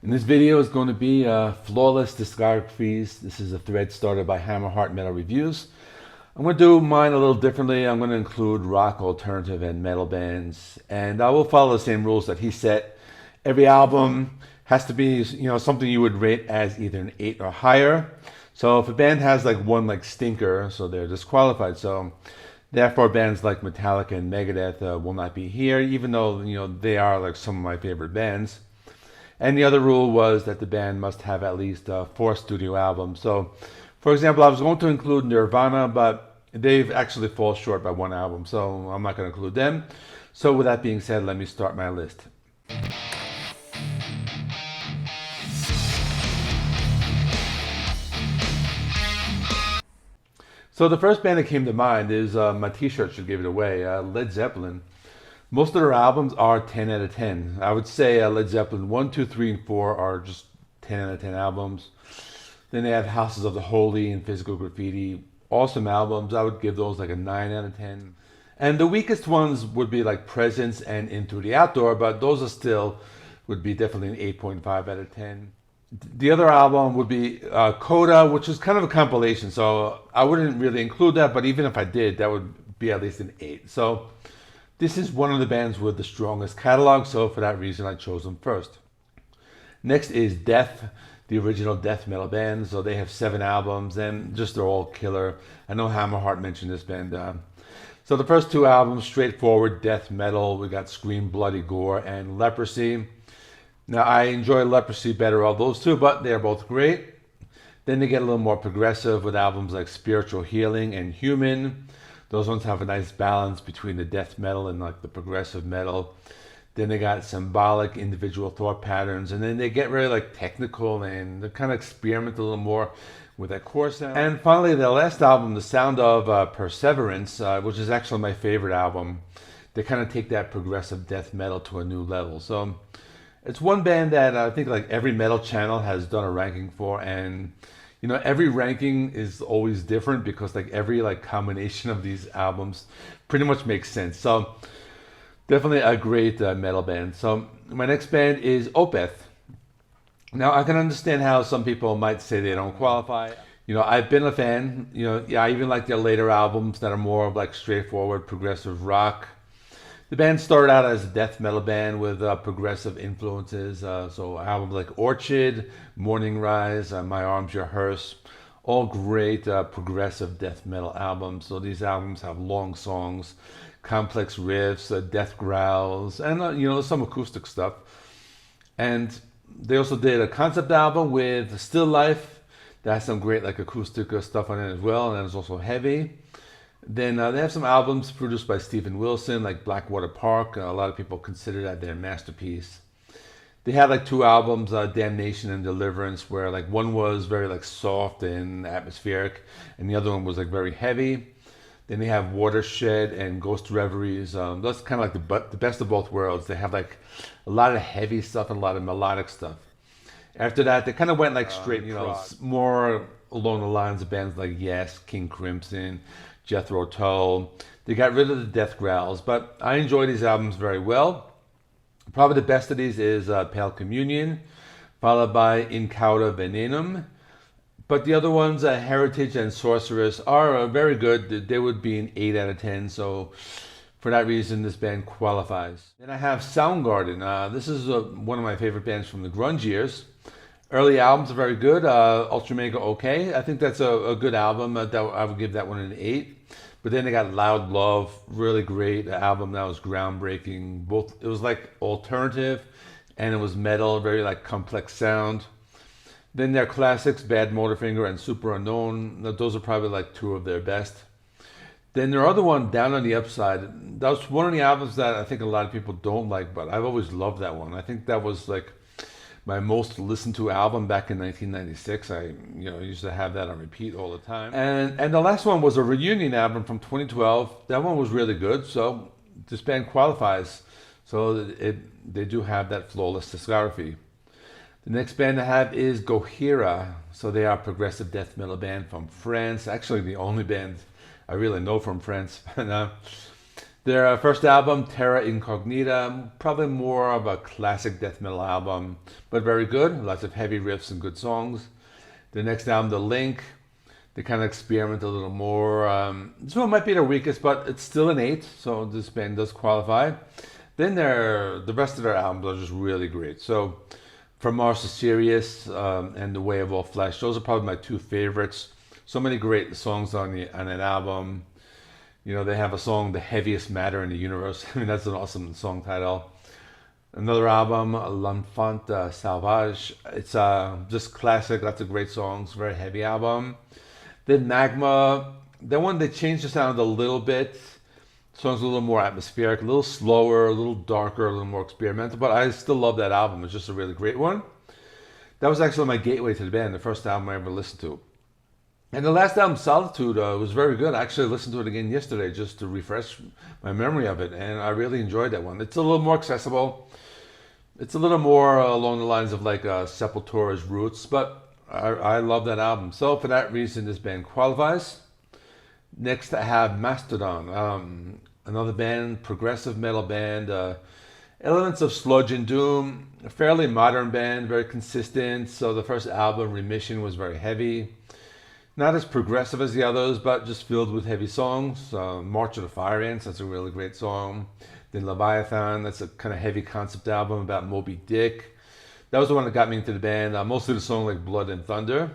And this video is going to be flawless discographies. This is a thread started by Hammerheart Metal Reviews. I'm going to do mine a little differently. I'm going to include rock, alternative, and metal bands. And I will follow the same rules that he set. Every album has to be, something you would rate as either an 8 or higher. So if a band has like one like stinker, so they're disqualified. So therefore bands like Metallica and Megadeth will not be here, even though they are like some of my favorite bands. And the other rule was that the band must have at least 4 studio albums. So, for example, I was going to include Nirvana, but they've actually fall short by 1 album, so I'm not going to include them. So with that being said, let me start my list. So the first band that came to mind is, my t-shirt should give it away, Led Zeppelin. Most of their albums are 10 out of 10. I would say Led Zeppelin 1, 2, 3, and 4 are just 10 out of 10 albums. Then they have Houses of the Holy and Physical Graffiti. Awesome albums. I would give those like a 9 out of 10. And the weakest ones would be like Presence and Into the Outdoor, but those are still, would be definitely an 8.5 out of 10. The other album would be Coda, which is kind of a compilation, so I wouldn't really include that, but even if I did, that would be at least an 8. So this is one of the bands with the strongest catalog, so for that reason I chose them first. Next is Death, the original death metal band. So they have 7 albums and just they're all killer. I know Hammerheart mentioned this band. So the first 2 albums, straightforward death metal. We got Scream, Bloody Gore, and Leprosy. Now I enjoy Leprosy better of those 2, but they're both great. Then they get a little more progressive with albums like Spiritual Healing and Human. Those ones have a nice balance between the death metal and like the progressive metal. Then they got Symbolic, Individual Thought Patterns, and then they get really like technical and they kind of experiment a little more with that core sound. And finally, their last album, The Sound of Perseverance, which is actually my favorite album. They kind of take that progressive death metal to a new level. So it's one band that I think like every metal channel has done a ranking for, and every ranking is always different because like every like combination of these albums pretty much makes sense. So definitely a great metal band. So my next band is Opeth. Now I can understand how some people might say they don't qualify. I've been a fan. I even like their later albums that are more like straightforward progressive rock. The band started out as a death metal band with progressive influences. So albums like Orchid, Morning Rise, My Arms Your Hearse, all great progressive death metal albums. So these albums have long songs, complex riffs, death growls, and some acoustic stuff. And they also did a concept album with Still Life that has some great like acoustic stuff on it as well, and it's also heavy. Then they have some albums produced by Steven Wilson, like Blackwater Park. A lot of people consider that their masterpiece. They had like 2 albums, Damnation and Deliverance, where like one was very like soft and atmospheric, and the other one was like very heavy. Then they have Watershed and Ghost Reveries. That's kind of like the best of both worlds. They have like a lot of heavy stuff and a lot of melodic stuff. After that, they kind of went like straight, more along the lines of bands like Yes, King Crimson, Jethro Tull. They got rid of the death growls, but I enjoy these albums very well. Probably the best of these is Pale Communion, followed by Incauda Venenum. But the other ones, Heritage and Sorceress, are very good. They would be an 8 out of 10, so for that reason, this band qualifies. Then I have Soundgarden. This is one of my favorite bands from the grunge years. Early albums are very good. Ultra Mega OK. I think that's a good album. I would give that one an 8. But then they got Loud Love, really great album that was groundbreaking. It was like alternative and it was metal, very like complex sound. Then their classics, Bad Motorfinger and Super Unknown, those are probably like 2 of their best. Then their other one, Down on the Upside, that was one of the albums that I think a lot of people don't like, but I've always loved that one. I think that was like my most listened to album back in 1996. I used to have that on repeat all the time. And the last one was a reunion album from 2012. That one was really good, so this band qualifies. So they do have that flawless discography. The next band I have is Gohira. So they are a progressive death metal band from France. Actually, the only band I really know from France. Their first album, Terra Incognita, probably more of a classic death metal album, but very good. Lots of heavy riffs and good songs. The next album, The Link, they kind of experiment a little more. This one might be their weakest, but it's still an 8, so this band does qualify. Then the rest of their albums are just really great. So From Mars to Sirius and The Way of All Flesh, those are probably my 2 favorites. So many great songs on an album. You know, they have a song, The Heaviest Matter in the Universe. I mean, that's an awesome song title. Another album, L'Enfant Sauvage. It's just classic, lots of great songs, very heavy album. Then Magma, that one, they changed the sound a little bit. Songs a little more atmospheric, a little slower, a little darker, a little more experimental, but I still love that album. It's just a really great one. That was actually my gateway to the band, the first album I ever listened to. And the last album, Solitude, was very good. I actually listened to it again yesterday just to refresh my memory of it, and I really enjoyed that one. It's a little more accessible. It's a little more along the lines of like Sepultura's Roots, but I love that album. So for that reason, this band qualifies. Next, I have Mastodon, another band, progressive metal band, elements of sludge and doom, a fairly modern band, very consistent. So the first album, Remission, was very heavy. Not as progressive as the others, but just filled with heavy songs. March of the Fire Ants, that's a really great song. Then Leviathan, that's a kind of heavy concept album about Moby Dick. That was the one that got me into the band. Mostly the song like Blood and Thunder.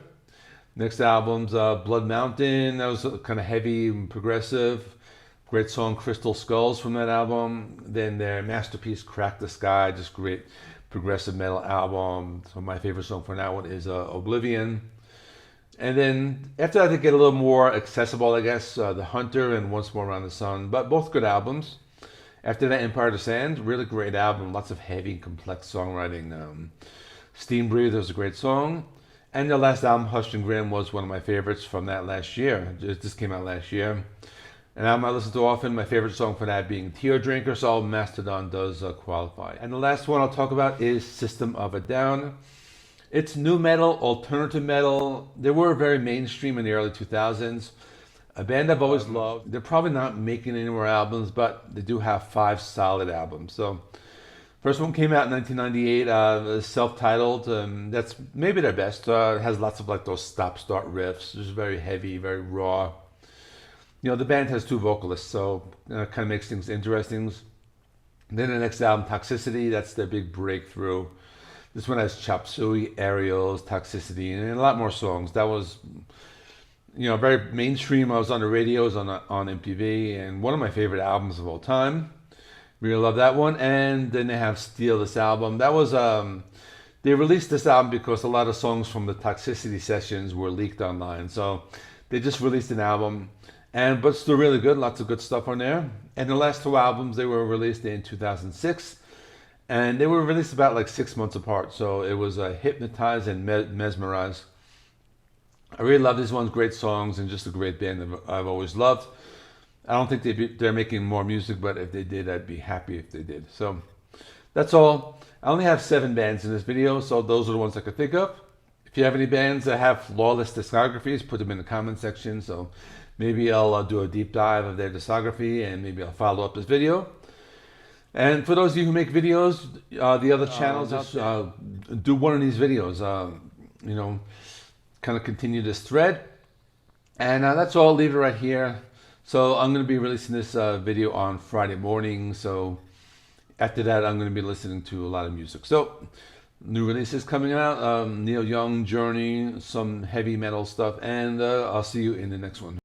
Next album's Blood Mountain, that was kind of heavy and progressive. Great song, Crystal Skulls, from that album. Then their masterpiece, Crack the Sky, just great progressive metal album. So my favorite song from that one is Oblivion. And then after that, they get a little more accessible, I guess, The Hunter and Once More Around the Sun, but both good albums. After that, Empire of the Sand, really great album, lots of heavy, complex songwriting. Steam Breather is a great song. And the last album, Hushed and Grim, was one of my favorites from that last year. It just came out last year. An album I listen to often, my favorite song for that being Tear Drinker, so Mastodon does qualify. And the last one I'll talk about is System of a Down. It's new metal, alternative metal. They were very mainstream in the early 2000s. A band I've always loved. They're probably not making any more albums, but they do have 5 solid albums. So, first one came out in 1998, self-titled. That's maybe their best. It has lots of like those stop-start riffs. Just very heavy, very raw. You know, the band has 2 vocalists, so kind of makes things interesting. Then the next album, Toxicity, that's their big breakthrough. This one has Chop Suey, Aerials, Toxicity, and a lot more songs. That was, you know, very mainstream. I was on the radios, on MTV, and one of my favorite albums of all time. Really love that one. And then they have Steal This Album. That was, they released this album because a lot of songs from the Toxicity sessions were leaked online. So they just released an album, but still really good. Lots of good stuff on there. And the last 2 albums, they were released in 2006. And they were released about like 6 months apart. So it was Hypnotize and Mesmerize. I really love these ones, great songs, and just a great band that I've always loved. I don't think they're making more music, but if they did, I'd be happy if they did. So that's all. I only have 7 bands in this video, so those are the ones I could think of. If you have any bands that have flawless discographies, put them in the comment section. So maybe I'll do a deep dive of their discography, and maybe I'll follow up this video. And for those of you who make videos, the other channels, just do one of these videos. You know, kind of continue this thread. And that's all. I'll leave it right here. So I'm going to be releasing this video on Friday morning. So after that, I'm going to be listening to a lot of music. So new releases coming out. Neil Young, Journey, some heavy metal stuff. And I'll see you in the next one.